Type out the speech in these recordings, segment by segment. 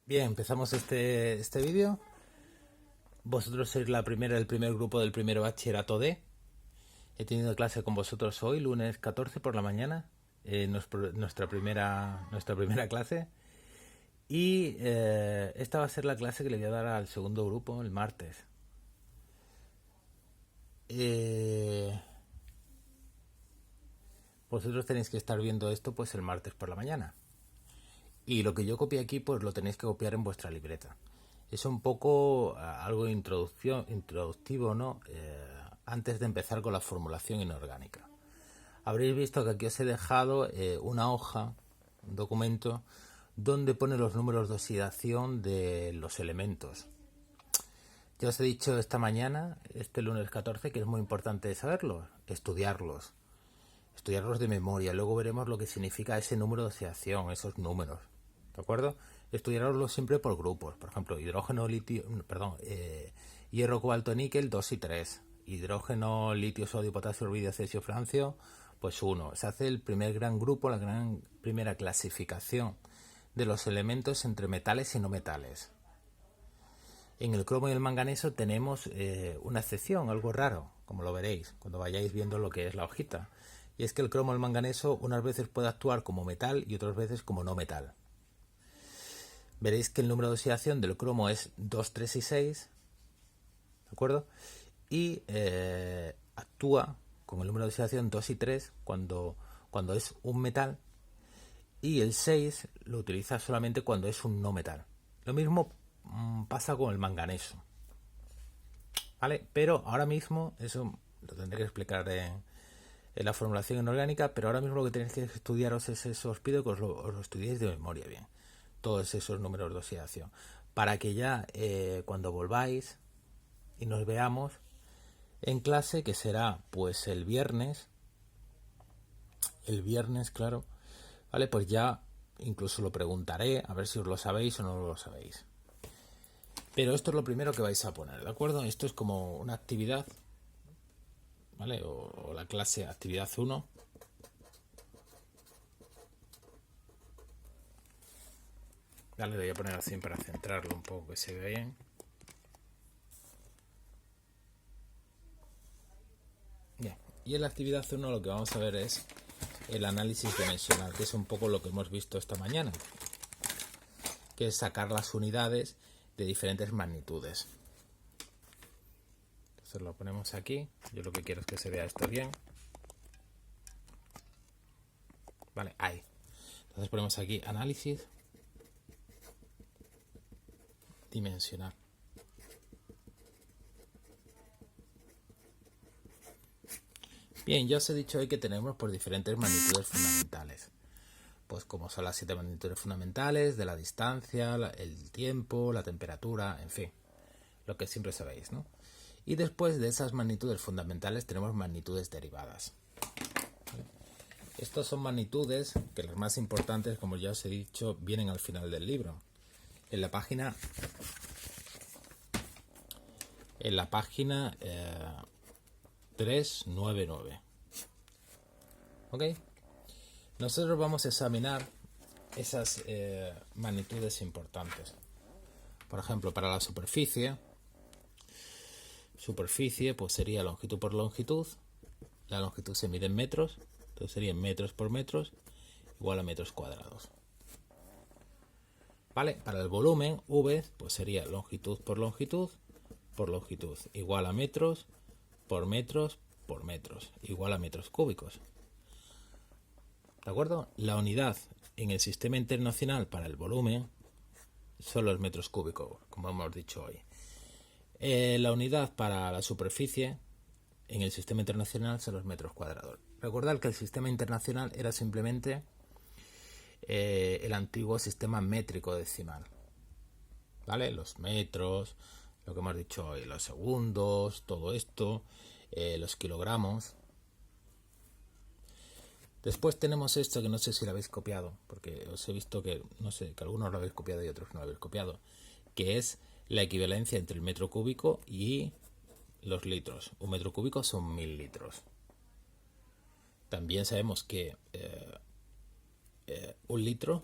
Bien, empezamos este vídeo. Vosotros sois el primer grupo del primer bachillerato D. He tenido clase con vosotros hoy, lunes 14 por la mañana, nuestra primera clase. Y esta va a ser la clase que le voy a dar al segundo grupo el martes. Vosotros tenéis que estar viendo esto pues el martes por la mañana. Y lo que yo copié aquí pues lo tenéis que copiar en vuestra libreta. Es un poco algo introductivo, ¿no? Antes de empezar con la formulación inorgánica. Habréis visto que aquí os he dejado una hoja, un documento, donde pone los números de oxidación de los elementos. Ya os he dicho esta mañana, este lunes 14, que es muy importante saberlos, estudiarlos de memoria. Luego veremos lo que significa ese número de oxidación, esos números. ¿De acuerdo? Estudiarlos siempre por grupos. Por ejemplo, hierro, cobalto, níquel, 2 y 3. Hidrógeno, litio, sodio, potasio, rubidio, cesio, francio, pues 1. Se hace el primer gran grupo, la gran primera clasificación de los elementos entre metales y no metales. En el cromo y el manganeso tenemos una excepción, algo raro, como lo veréis cuando vayáis viendo lo que es la hojita. Y es que el cromo y el manganeso unas veces puede actuar como metal y otras veces como no metal. Veréis que el número de oxidación del cromo es 2, 3 y 6, ¿de acuerdo? Y actúa con el número de oxidación 2 y 3 cuando es un metal, y el 6 lo utiliza solamente cuando es un no metal. Lo mismo pasa con el manganeso, ¿vale? Pero ahora mismo, eso lo tendré que explicar en la formulación inorgánica, pero ahora mismo lo que tenéis que estudiaros es eso. Os pido que os lo estudiéis de memoria bien, todos esos números de oxidación, para que ya cuando volváis y nos veamos en clase, que será pues el viernes, claro, vale, pues ya incluso lo preguntaré a ver si os lo sabéis o no lo sabéis. Pero esto es lo primero que vais a poner, ¿de acuerdo? Esto es como una actividad, ¿vale? O la clase actividad 1. Vale, le voy a poner así para centrarlo un poco, que se vea bien. Bien. Y en la actividad 1 lo que vamos a ver es el análisis dimensional, que es un poco lo que hemos visto esta mañana, que es sacar las unidades de diferentes magnitudes. Entonces lo ponemos aquí. Yo lo que quiero es que se vea esto bien. Vale, ahí. Entonces ponemos aquí análisis dimensional. Bien, ya os he dicho hoy que tenemos por diferentes magnitudes fundamentales. Pues como son las 7 magnitudes fundamentales de la distancia, el tiempo, la temperatura, en fin, lo que siempre sabéis, ¿no? Y después de esas magnitudes fundamentales tenemos magnitudes derivadas. Estas son magnitudes que las más importantes, como ya os he dicho, vienen al final del libro. En la página 399. ¿Ok? Nosotros vamos a examinar esas magnitudes importantes. Por ejemplo, para la superficie pues sería longitud por longitud. La longitud se mide en metros, entonces serían metros por metros igual a metros cuadrados. Vale, para el volumen V pues sería longitud por longitud igual a metros por metros por metros igual a metros cúbicos. ¿De acuerdo? La unidad en el sistema internacional para el volumen son los metros cúbicos, como hemos dicho hoy. La unidad para la superficie en el sistema internacional son los metros cuadrados. Recordad que el sistema internacional era simplemente el antiguo sistema métrico decimal, ¿vale? Los metros, lo que hemos dicho hoy, los segundos, todo esto, los kilogramos. Después tenemos esto que no sé si lo habéis copiado, porque os he visto que, no sé, que algunos lo habéis copiado y otros no lo habéis copiado, que es la equivalencia entre el metro cúbico y los litros. Un metro cúbico son 1000 litros. También sabemos que un litro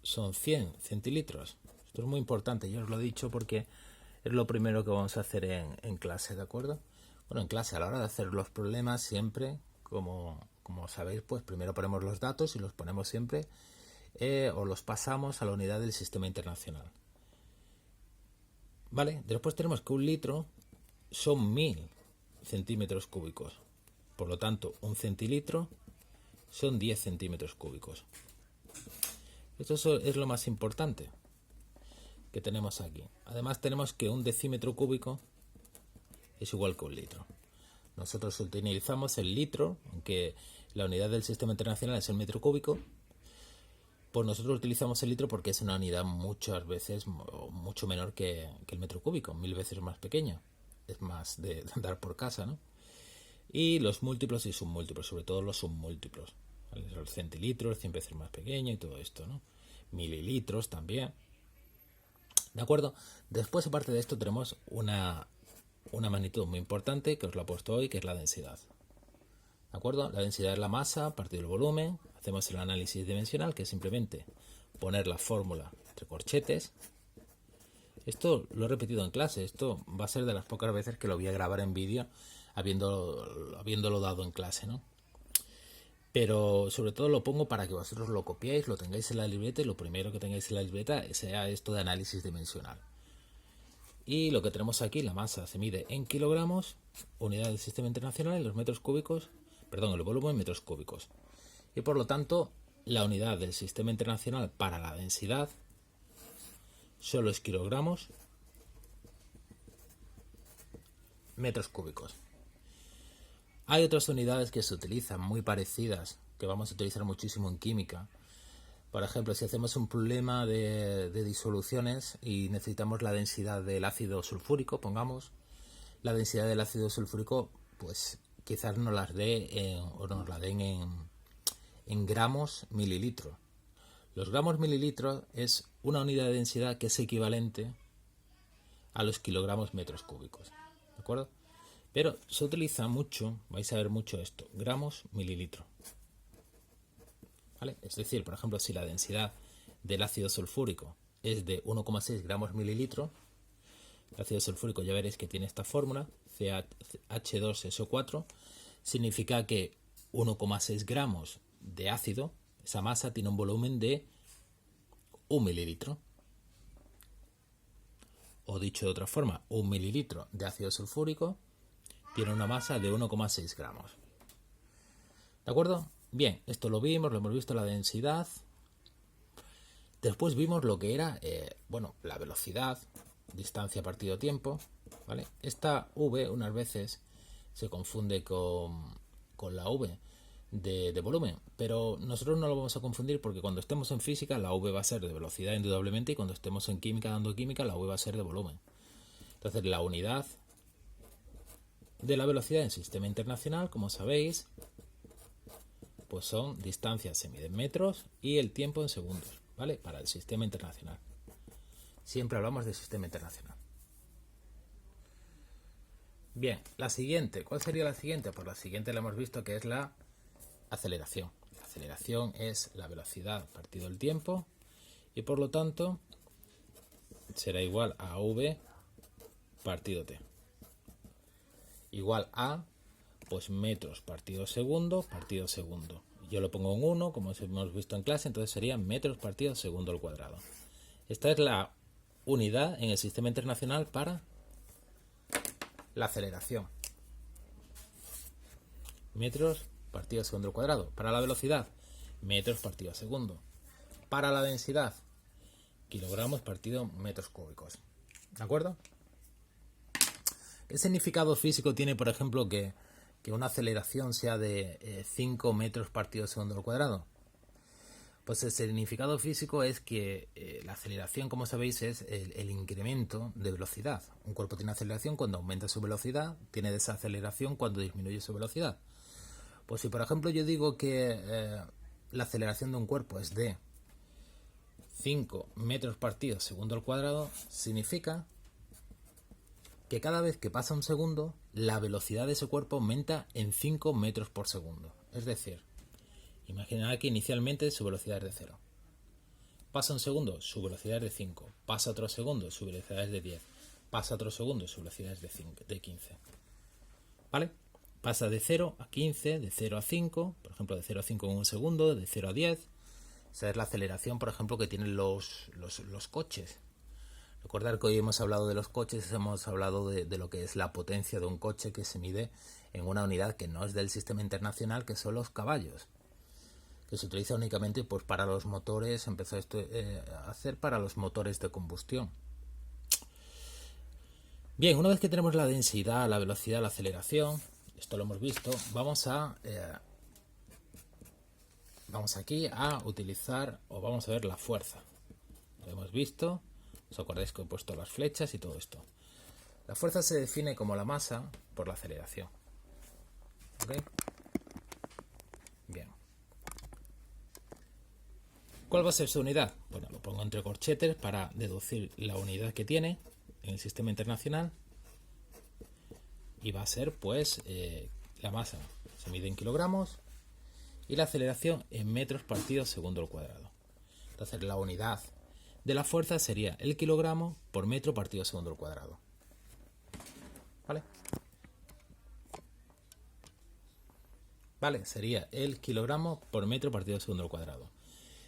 son 100 centilitros. Esto es muy importante, yo os lo he dicho porque es lo primero que vamos a hacer en clase, ¿de acuerdo? Bueno, en clase a la hora de hacer los problemas siempre, como sabéis, pues primero ponemos los datos y los ponemos siempre o los pasamos a la unidad del sistema internacional. ¿Vale? Después tenemos que un litro son 1000 centímetros cúbicos. Por lo tanto, un centilitro son 10 centímetros cúbicos. Esto es lo más importante que tenemos aquí. Además tenemos que un decímetro cúbico es igual que un litro. Nosotros utilizamos el litro, aunque la unidad del sistema internacional es el metro cúbico, pues nosotros utilizamos el litro porque es una unidad muchas veces mucho menor que el metro cúbico, 1000 veces más pequeña. Es más de andar por casa, ¿no? Y los múltiplos y submúltiplos, sobre todo los submúltiplos. ¿Vale? El centilitro es 100 veces más pequeño y todo esto, ¿no? Mililitros también. ¿De acuerdo? Después, aparte de esto, tenemos una magnitud muy importante que os la he puesto hoy, que es la densidad. ¿De acuerdo? La densidad es la masa partido el volumen. Hacemos el análisis dimensional, que es simplemente poner la fórmula entre corchetes. Esto lo he repetido en clase. Esto va a ser de las pocas veces que lo voy a grabar en vídeo, habiéndolo dado en clase, ¿no? Pero sobre todo lo pongo para que vosotros lo copiéis, lo tengáis en la libreta y lo primero que tengáis en la libreta sea esto de análisis dimensional. Y lo que tenemos aquí, la masa se mide en kilogramos, unidad del sistema internacional, y los metros cúbicos, perdón, el volumen en metros cúbicos. Y por lo tanto, la unidad del sistema internacional para la densidad son los kilogramos metros cúbicos. Hay otras unidades que se utilizan muy parecidas, que vamos a utilizar muchísimo en química. Por ejemplo, si hacemos un problema de disoluciones y necesitamos la densidad del ácido sulfúrico, pongamos, la densidad del ácido sulfúrico, pues quizás nos las dé o nos la den en gramos mililitro. Los gramos mililitros es una unidad de densidad que es equivalente a los kilogramos metros cúbicos. ¿De acuerdo? Pero se utiliza mucho, vais a ver mucho esto, gramos mililitro. ¿Vale? Es decir, por ejemplo, si la densidad del ácido sulfúrico es de 1,6 gramos mililitro, el ácido sulfúrico ya veréis que tiene esta fórmula, CH2SO4, significa que 1,6 gramos de ácido, esa masa tiene un volumen de 1 mililitro. O dicho de otra forma, 1 mililitro de ácido sulfúrico tiene una masa de 1,6 gramos. ¿De acuerdo? Bien, esto lo hemos visto la densidad. Después vimos lo que era, la velocidad, distancia partido tiempo, ¿vale? Esta V unas veces se confunde con la V de volumen, pero nosotros no lo vamos a confundir porque cuando estemos en física la V va a ser de velocidad indudablemente y cuando estemos en química dando química la V va a ser de volumen. Entonces la unidad de la velocidad en sistema internacional, como sabéis, pues son distancias se mide en metros y el tiempo en segundos, ¿vale? Para el sistema internacional. Siempre hablamos de sistema internacional. Bien, la siguiente. ¿Cuál sería la siguiente? Pues la siguiente la hemos visto que es la aceleración. La aceleración es la velocidad partido el tiempo y por lo tanto será igual a v partido t. Igual a pues metros partido segundo. Yo lo pongo en 1, como hemos visto en clase, entonces sería metros partido segundo al cuadrado. Esta es la unidad en el sistema internacional para la aceleración. Metros partido segundo al cuadrado. Para la velocidad, metros partido segundo. Para la densidad, kilogramos partido metros cúbicos. ¿De acuerdo? ¿Qué significado físico tiene, por ejemplo, que una aceleración sea de 5 metros partido segundo al cuadrado? Pues el significado físico es que la aceleración, como sabéis, es el incremento de velocidad. Un cuerpo tiene aceleración cuando aumenta su velocidad, tiene desaceleración cuando disminuye su velocidad. Pues si, por ejemplo, yo digo que la aceleración de un cuerpo es de 5 metros partido segundo al cuadrado, significa que cada vez que pasa un segundo, la velocidad de ese cuerpo aumenta en 5 metros por segundo. Es decir, imaginad que inicialmente su velocidad es de 0. Pasa un segundo, su velocidad es de 5. Pasa otro segundo, su velocidad es de 10. Pasa otro segundo, su velocidad es de 15. ¿Vale? Pasa de 0 a 15, de 0 a 5, por ejemplo, de 0 a 5 en un segundo, de 0 a 10. Esa es la aceleración, por ejemplo, que tienen los coches. Recordar que hoy hemos hablado de los coches, hemos hablado de lo que es la potencia de un coche, que se mide en una unidad que no es del sistema internacional, que son los caballos, que se utiliza únicamente pues para los motores, empezó a hacer para los motores de combustión. Bien, una vez que tenemos la densidad, la velocidad, la aceleración, esto lo hemos visto, vamos aquí a utilizar, o vamos a ver la fuerza. Lo hemos visto, os acordáis que he puesto las flechas y todo esto. La fuerza se define como la masa por la aceleración. ¿Ok? Bien. ¿Cuál va a ser su unidad? Bueno, lo pongo entre corchetes para deducir la unidad que tiene en el sistema internacional. Y va a ser, pues, la masa se mide en kilogramos y la aceleración en metros partidos segundo al cuadrado. Entonces, la unidad de la fuerza sería el kilogramo por metro partido segundo al cuadrado. ¿Vale? Vale, sería el kilogramo por metro partido segundo al cuadrado.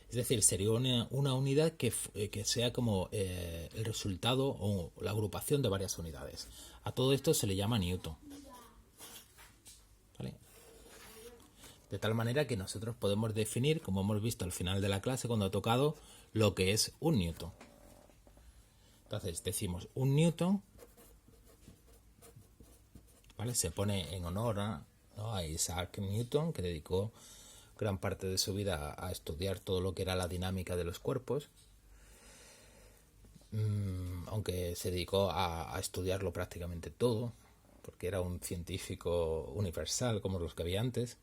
Es decir, sería una unidad que sea como el resultado o la agrupación de varias unidades. A todo esto se le llama newton. ¿Vale? De tal manera que nosotros podemos definir, como hemos visto al final de la clase cuando ha tocado, lo que es un newton. Entonces decimos un newton, ¿vale? Se pone en honor a Isaac Newton, que dedicó gran parte de su vida a estudiar todo lo que era la dinámica de los cuerpos, aunque se dedicó a estudiarlo prácticamente todo, porque era un científico universal como los que había antes.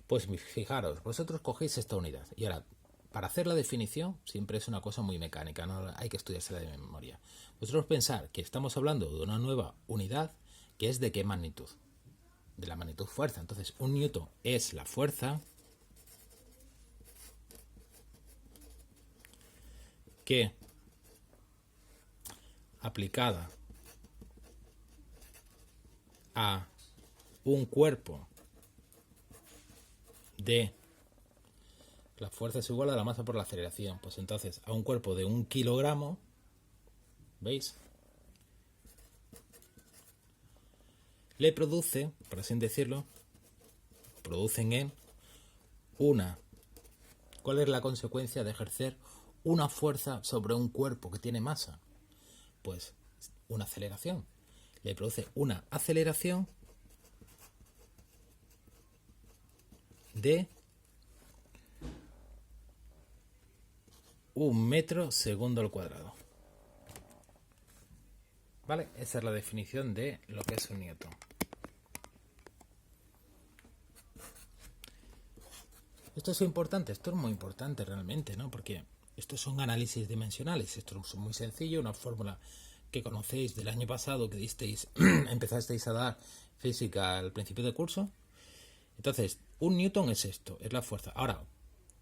Pues fijaros, vosotros cogéis esta unidad y ahora, para hacer la definición, siempre es una cosa muy mecánica, no hay que estudiársela de memoria. Vosotros pensar que estamos hablando de una nueva unidad que es de qué magnitud, de la magnitud fuerza. Entonces, un newton es la fuerza que, aplicada a un cuerpo de la fuerza es igual a la masa por la aceleración, pues entonces a un cuerpo de 1 kilogramo, ¿veis? Le produce, por así decirlo, producen en una. ¿Cuál es la consecuencia de ejercer una fuerza sobre un cuerpo que tiene masa? Pues una aceleración. Le produce una aceleración de 1 metro segundo al cuadrado. ¿Vale? Esa es la definición de lo que es un newton. Esto es importante, esto es muy importante realmente, ¿no? Porque estos son análisis dimensionales, esto es muy sencillo, una fórmula que conocéis del año pasado que empezasteis a dar física al principio del curso. Entonces, un newton es esto, es la fuerza. Ahora,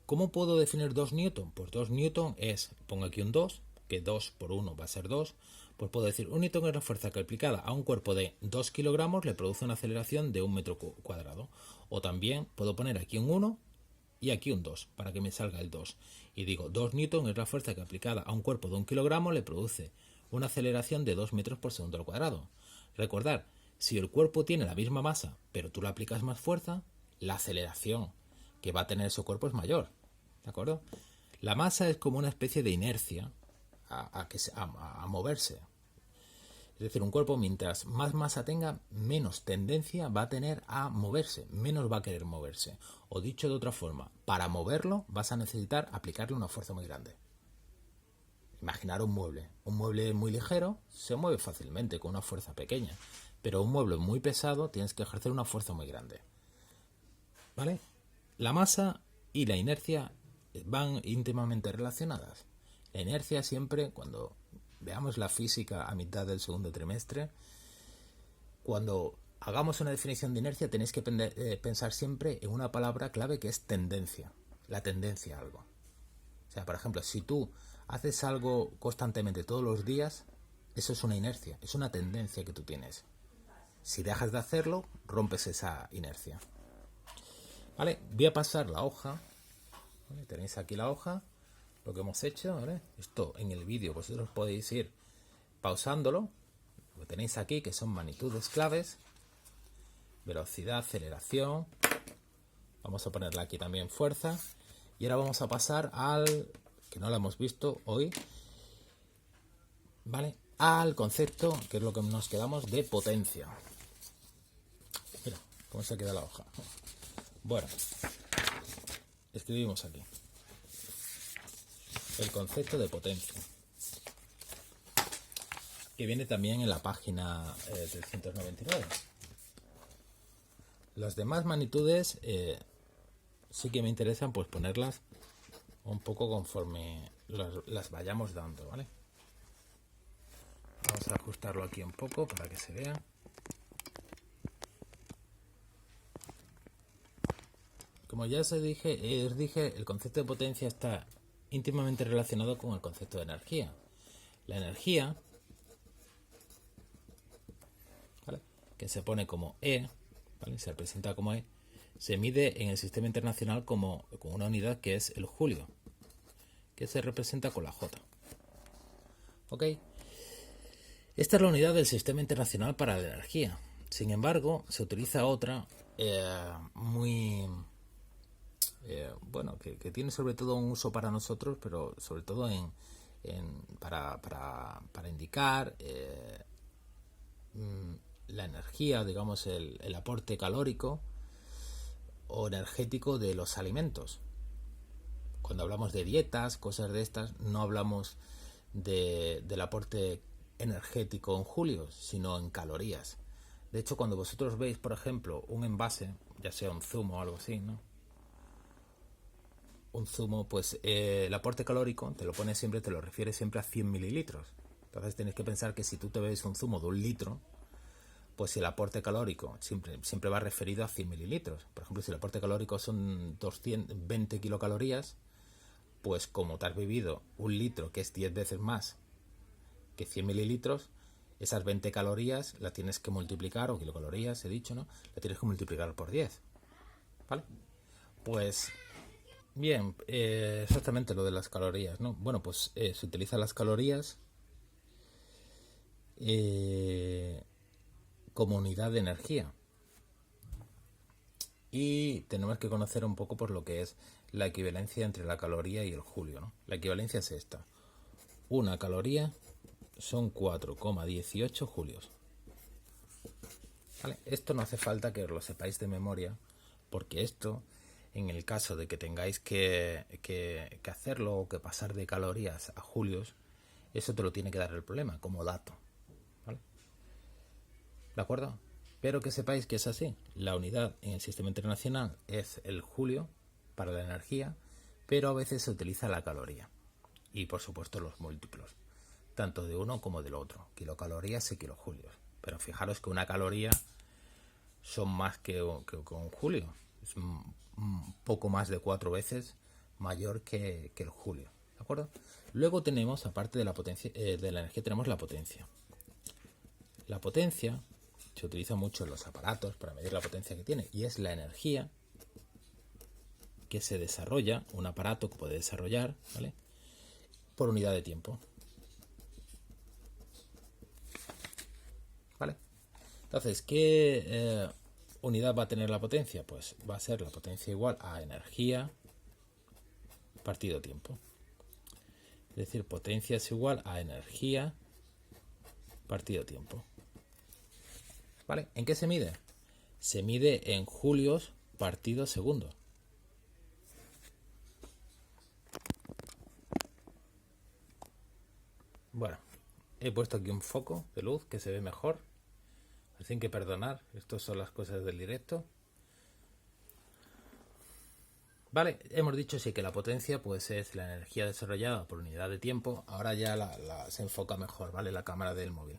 ¿cómo puedo definir 2 newton? Pues 2 newton es, pongo aquí un 2, que 2 por 1 va a ser 2, pues puedo decir, un newton es la fuerza que aplicada a un cuerpo de 2 kilogramos le produce una aceleración de 1 metro cuadrado. O también puedo poner aquí un 1 y aquí un 2, para que me salga el 2. Y digo, 2 newton es la fuerza que aplicada a un cuerpo de 1 kilogramo le produce una aceleración de 2 metros por segundo al cuadrado. Recordad, si el cuerpo tiene la misma masa, pero tú le aplicas más fuerza, la aceleración que va a tener ese cuerpo es mayor. ¿De acuerdo? La masa es como una especie de inercia a moverse. Es decir, un cuerpo mientras más masa tenga, menos tendencia va a tener a moverse, menos va a querer moverse. O dicho de otra forma, para moverlo vas a necesitar aplicarle una fuerza muy grande. Imaginar un mueble muy ligero se mueve fácilmente con una fuerza pequeña, pero un mueble muy pesado tienes que ejercer una fuerza muy grande. ¿Vale? La masa y la inercia van íntimamente relacionadas. La inercia siempre, cuando veamos la física a mitad del segundo trimestre, cuando hagamos una definición de inercia tenéis que pensar siempre en una palabra clave que es tendencia, la tendencia a algo. sea, por ejemplo, si tú haces algo constantemente todos los días, eso es una inercia, es una tendencia que tú tienes. Si dejas de hacerlo, rompes esa inercia. Vale, voy a pasar la hoja. ¿Vale? Tenéis aquí la hoja, lo que hemos hecho, ¿vale? Esto en el vídeo vosotros podéis ir pausándolo. Lo que tenéis aquí, que son magnitudes claves, velocidad, aceleración. Vamos a ponerle aquí también fuerza. Y ahora vamos a pasar al, que no lo hemos visto hoy, ¿vale? Al concepto, que es lo que nos quedamos, de potencia. Mira cómo se queda la hoja. Bueno, escribimos aquí el concepto de potencia, que viene también en la página 399. Las demás magnitudes sí que me interesan pues ponerlas un poco conforme las vayamos dando, ¿vale? Vamos a ajustarlo aquí un poco para que se vea. Como ya os dije, el concepto de potencia está íntimamente relacionado con el concepto de energía. La energía, ¿vale?, que se pone como E, ¿vale?, se representa como E, se mide en el sistema internacional con una unidad que es el julio, que se representa con la J. ¿Ok? Esta es la unidad del sistema internacional para la energía. Sin embargo, se utiliza otra muy... bueno, que tiene sobre todo un uso para nosotros, pero sobre todo para indicar la energía, digamos, el aporte calórico o energético de los alimentos. Cuando hablamos de dietas, cosas de estas, no hablamos del aporte energético en julios, sino en calorías. De hecho, cuando vosotros veis, por ejemplo, un envase, ya sea un zumo o algo así, ¿no?, un zumo, pues el aporte calórico te lo refiere siempre a 100 mililitros. Entonces tenéis que pensar que si tú te bebes un zumo de 1 litro, pues el aporte calórico siempre va referido a 100 mililitros. Por ejemplo, si el aporte calórico son 220 kilocalorías, pues como te has bebido 1 litro, que es 10 veces más que 100 mililitros, esas 20 calorías las tienes que multiplicar, o kilocalorías, he dicho, ¿no?, las tienes que multiplicar por 10. ¿Vale? Pues bien, exactamente lo de las calorías, ¿no? Bueno, pues se utilizan las calorías como unidad de energía. Y tenemos que conocer un poco por lo que es la equivalencia entre la caloría y el julio, ¿no? La equivalencia es esta. Una caloría son 4,18 julios. ¿Vale? Esto no hace falta que os lo sepáis de memoria, porque esto, en el caso de que tengáis que hacerlo o que pasar de calorías a julios, eso te lo tiene que dar el problema como dato. ¿Vale? ¿De acuerdo? Pero que sepáis que es así. La unidad en el sistema internacional es el julio para la energía, pero a veces se utiliza la caloría. Y por supuesto los múltiplos, tanto de uno como del otro, kilocalorías y kilojulios. Pero fijaros que una caloría son más que un julio. Es un poco más de 4 veces mayor que el julio. ¿De acuerdo? Luego tenemos, aparte de la potencia, de la energía, tenemos la potencia. La potencia se utiliza mucho en los aparatos para medir la potencia que tiene, y es la energía que se desarrolla, un aparato que puede desarrollar, ¿vale?, por unidad de tiempo. ¿Vale? Entonces, ¿qué unidad va a tener la potencia? Pues va a ser la potencia igual a energía partido tiempo. Es decir, potencia es igual a energía partido tiempo. ¿Vale? ¿En qué se mide? Se mide en julios partido segundo. Bueno, he puesto aquí un foco de luz que se ve mejor. Así que perdonar, estas son las cosas del directo. Vale, hemos dicho sí que la potencia pues es la energía desarrollada por unidad de tiempo. Ahora ya se enfoca mejor, ¿vale?, la cámara del móvil.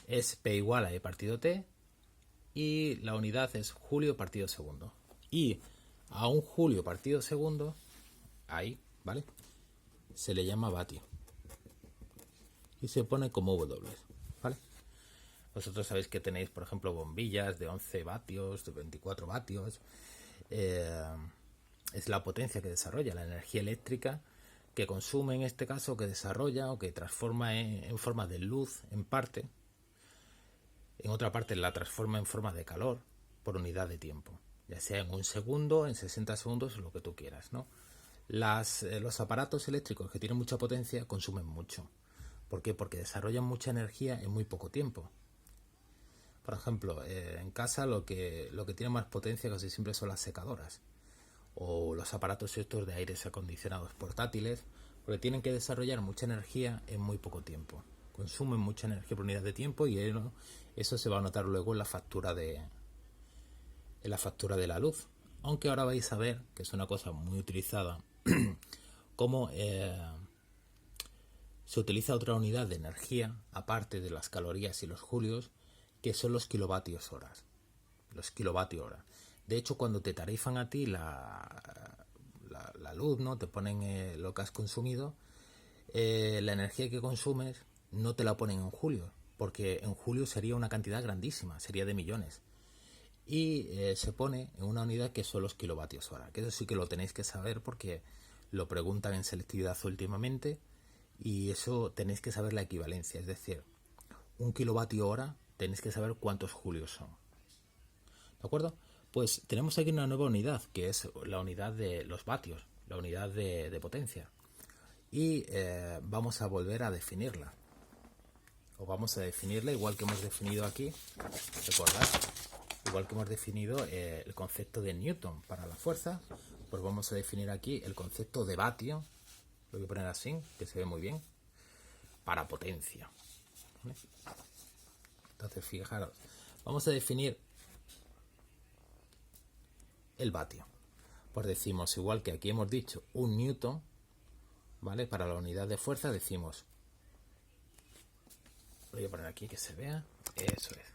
Es P igual a E partido T, y la unidad es julio partido segundo. Y a un julio partido segundo, ahí, ¿vale?, se le llama vatio y se pone como W, ¿vale? Vosotros sabéis que tenéis, por ejemplo, bombillas de 11 vatios, de 24 vatios. Es la potencia que desarrolla, la energía eléctrica que consume en este caso, que desarrolla o que transforma en forma de luz en parte. En otra parte la transforma en forma de calor por unidad de tiempo, ya sea en 1 segundo, en 60 segundos, lo que tú quieras, ¿no? Los aparatos eléctricos que tienen mucha potencia consumen mucho. ¿Por qué? Porque desarrollan mucha energía en muy poco tiempo. Por ejemplo, en casa lo que tiene más potencia casi siempre son las secadoras o los aparatos estos de aires acondicionados portátiles, porque tienen que desarrollar mucha energía en muy poco tiempo. Consumen mucha energía por unidad de tiempo y eso se va a notar luego en la factura de la luz. Aunque ahora vais a ver, que es una cosa muy utilizada, cómo se utiliza otra unidad de energía, aparte de las calorías y los julios, que son los kilovatios horas. Los kilovatios hora. De hecho, cuando te tarifan a ti la luz, ¿no? Te ponen lo que has consumido, la energía que consumes no te la ponen en julio, porque en julio sería una cantidad grandísima, sería de millones. Y se pone en una unidad que son los kilovatios hora, que eso sí que lo tenéis que saber porque lo preguntan en selectividad últimamente y eso tenéis que saber la equivalencia, es decir, 1 kilovatio hora tenéis que saber cuántos julios son. ¿De acuerdo? Pues tenemos aquí una nueva unidad, que es la unidad de los vatios, la unidad de potencia. Y vamos a volver a definirla. O vamos a definirla igual que hemos definido aquí. ¿Recordad? Igual que hemos definido el concepto de Newton para la fuerza, pues vamos a definir aquí el concepto de vatio, lo voy a poner así, que se ve muy bien, para potencia. ¿Vale? Entonces, fijaros, vamos a definir el vatio. Pues decimos, igual que aquí hemos dicho 1 newton, ¿vale? Para la unidad de fuerza decimos, lo voy a poner aquí que se vea, eso es.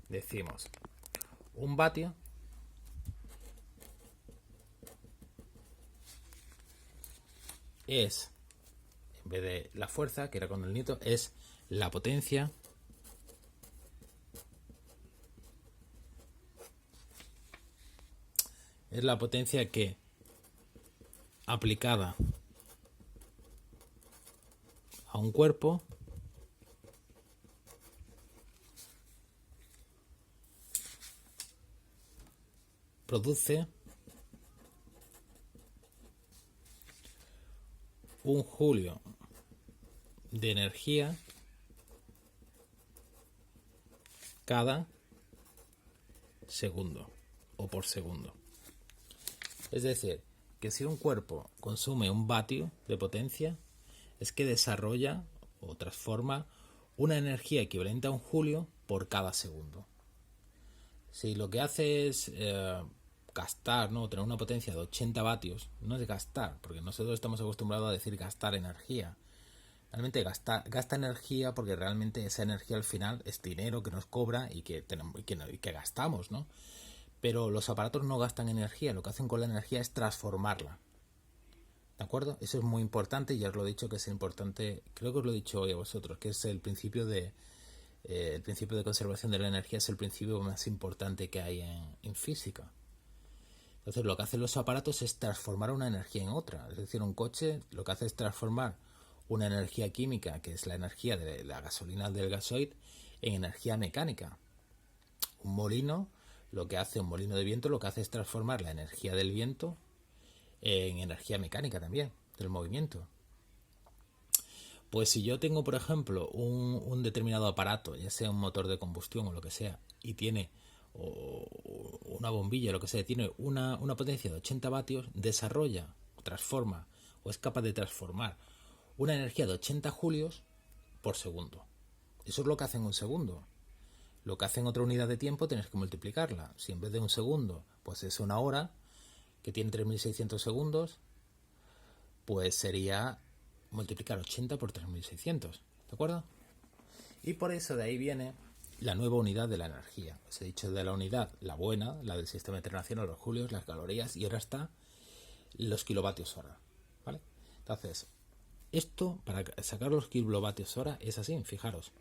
Decimos, 1 vatio es, en vez de la fuerza, que era con el newton, es la potencia que aplicada a un cuerpo produce 1 julio de energía cada segundo o por segundo. Es decir, que si un cuerpo consume 1 vatio de potencia, es que desarrolla o transforma una energía equivalente a 1 julio por cada segundo. Si lo que hace es gastar, ¿no? Tener una potencia de 80 vatios, no es gastar, porque nosotros estamos acostumbrados a decir gastar energía. Realmente gasta energía porque realmente esa energía al final es dinero que nos cobra y que gastamos, ¿no? Pero los aparatos no gastan energía, lo que hacen con la energía es transformarla. ¿De acuerdo? Eso es muy importante, ya os lo he dicho que es importante, creo que os lo he dicho hoy a vosotros, que es el principio de conservación de la energía, es el principio más importante que hay en física. Entonces lo que hacen los aparatos es transformar una energía en otra. Es decir, un coche lo que hace es transformar una energía química, que es la energía de la gasolina del gasoil, en energía mecánica. Un molino un molino de viento lo que hace es transformar la energía del viento en energía mecánica también, del movimiento. Pues si yo tengo, por ejemplo, un determinado aparato, ya sea un motor de combustión o lo que sea, y tiene una bombilla o lo que sea, tiene una potencia de 80 vatios, desarrolla, transforma o es capaz de transformar una energía de 80 julios por segundo. Eso es lo que hace en un segundo. Lo que hace en otra unidad de tiempo tienes que multiplicarla. Si en vez de 1 segundo, pues es 1 hora, que tiene 3600 segundos, pues sería multiplicar 80 por 3600, ¿de acuerdo? Y por eso de ahí viene la nueva unidad de la energía. Os he dicho de la unidad, la buena, la del sistema internacional, los julios, las calorías, y ahora está los kilovatios hora, ¿vale? Entonces, esto para sacar los kilovatios hora es así, fijaros.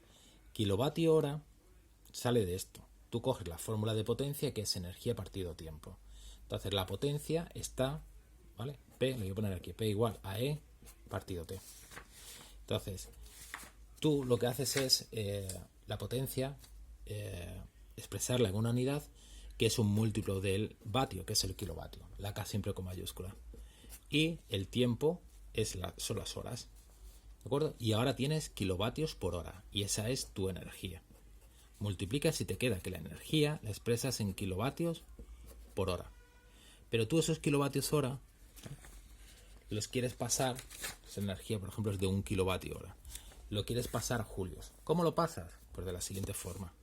Kilovatio hora sale de esto. Tú coges la fórmula de potencia, que es energía partido tiempo. Entonces la potencia está, ¿vale? P, le voy a poner aquí, P igual a E partido T. Entonces, tú lo que haces es la potencia, expresarla en una unidad que es un múltiplo del vatio, que es el kilovatio, la K siempre con mayúscula. Y el tiempo son las horas, ¿de acuerdo? Y ahora tienes kilovatios por hora, y esa es tu energía. Multiplicas y te queda que la energía la expresas en kilovatios por hora. Pero tú esos kilovatios hora los quieres pasar, esa energía por ejemplo es de 1 kilovatio hora, lo quieres pasar a julios. ¿Cómo lo pasas? Pues de la siguiente forma.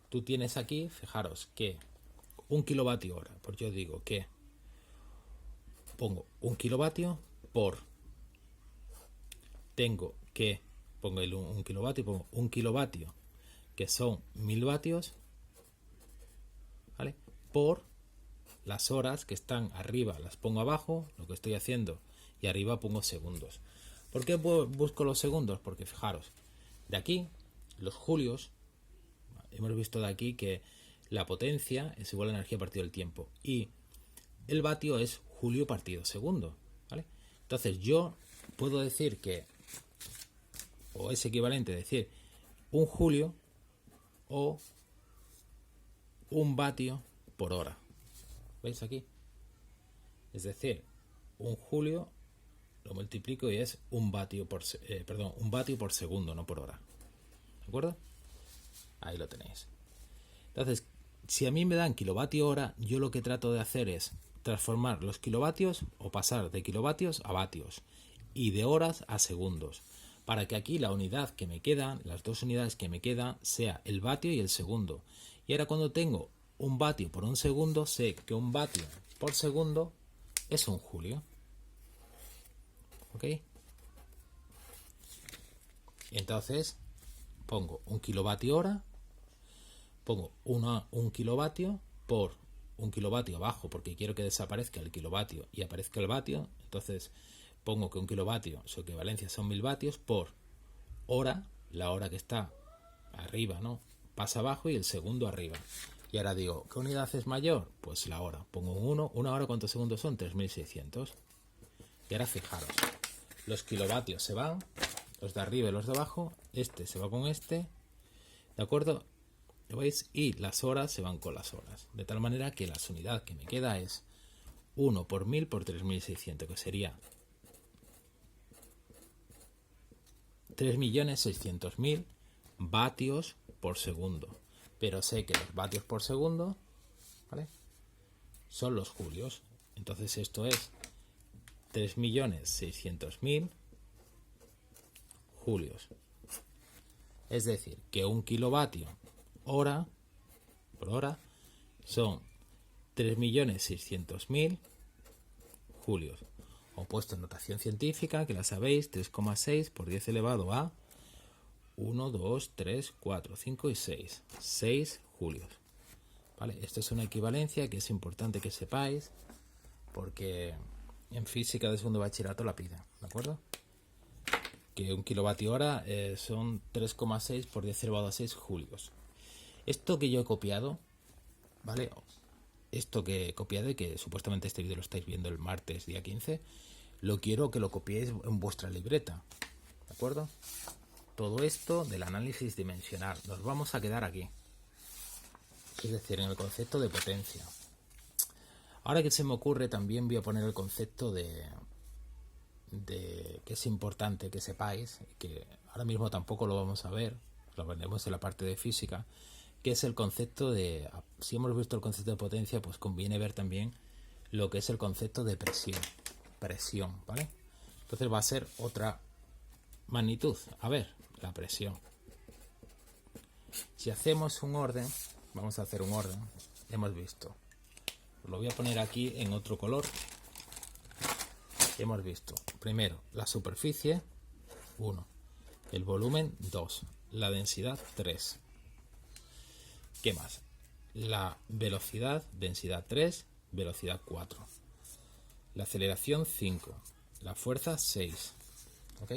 Tú tienes aquí, fijaros que 1 kilovatio hora, pues yo digo que pongo 1 kilovatio por, tengo que, pongo el 1 kilovatio, pongo 1 kilovatio, que son 1000 vatios, ¿vale? Por las horas que están arriba las pongo abajo, lo que estoy haciendo, y arriba pongo segundos. ¿Por qué busco los segundos? Porque fijaros, de aquí, los julios, hemos visto de aquí que la potencia es igual a la energía partido del tiempo, y el vatio es julio partido segundo, ¿vale? Entonces yo puedo decir que, o es equivalente a decir, 1 julio o 1 vatio por hora. ¿Veis aquí? Es decir, 1 julio lo multiplico y es 1 vatio por segundo, no por hora. ¿De acuerdo? Ahí lo tenéis. Entonces, si a mí me dan kilovatio hora, yo lo que trato de hacer es transformar los kilovatios o pasar de kilovatios a vatios y de horas a segundos, para que aquí la unidad que me queda, las dos unidades que me quedan, sea el vatio y el segundo. Y ahora cuando tengo 1 vatio por 1 segundo, sé que 1 vatio por segundo es 1 julio. ¿Ok? Entonces pongo 1 kilovatio hora, pongo 1 kilovatio por 1 kilovatio abajo porque quiero que desaparezca el kilovatio y aparezca el vatio. Entonces pongo que 1 kilovatio, su equivalencia son 1000 vatios por hora, la hora que está arriba, ¿no? Pasa abajo y el segundo arriba. Y ahora digo, ¿qué unidad es mayor? Pues la hora. Pongo un 1, una hora, ¿cuántos segundos son? 3600. Y ahora fijaros, los kilovatios se van, los de arriba y los de abajo, este se va con este, ¿de acuerdo? ¿Lo veis? Y las horas se van con las horas. De tal manera que la unidad que me queda es 1 por 1000 por 3600, que sería 3.600.000 vatios por segundo. Pero sé que los vatios por segundo, ¿vale?, son los julios. Entonces esto es 3.600.000 julios. Es decir, que 1 kilovatio hora por hora son 3.600.000 julios. O puesto en notación científica, que la sabéis, 3,6 por 10 elevado a 1, 2, 3, 4, 5 y 6. 6 julios. ¿Vale? Esto es una equivalencia que es importante que sepáis, porque en física de segundo bachillerato la piden, ¿de acuerdo? Que 1 kilovatio hora son 3,6 por 10 elevado a 6 julios. Esto que yo he copiado, ¿vale? Esto que he copiado y que supuestamente este vídeo lo estáis viendo el martes día 15, lo quiero que lo copiéis en vuestra libreta, ¿de acuerdo? Todo esto del análisis dimensional. Nos vamos a quedar aquí, es decir, en el concepto de potencia. Ahora que se me ocurre, también voy a poner el concepto de que es importante que sepáis, que ahora mismo tampoco lo vamos a ver, lo veremos en la parte de física, que es el concepto de, si hemos visto el concepto de potencia, pues conviene ver también lo que es el concepto de presión, ¿vale? Entonces va a ser otra magnitud. A ver, la presión. Si hacemos un orden, vamos a hacer un orden, hemos visto, lo voy a poner aquí en otro color. Hemos visto primero la superficie 1, el volumen 2, la densidad 3. ¿Qué más? La velocidad, densidad 3, velocidad 4. La aceleración 5, La fuerza 6. ¿Ok?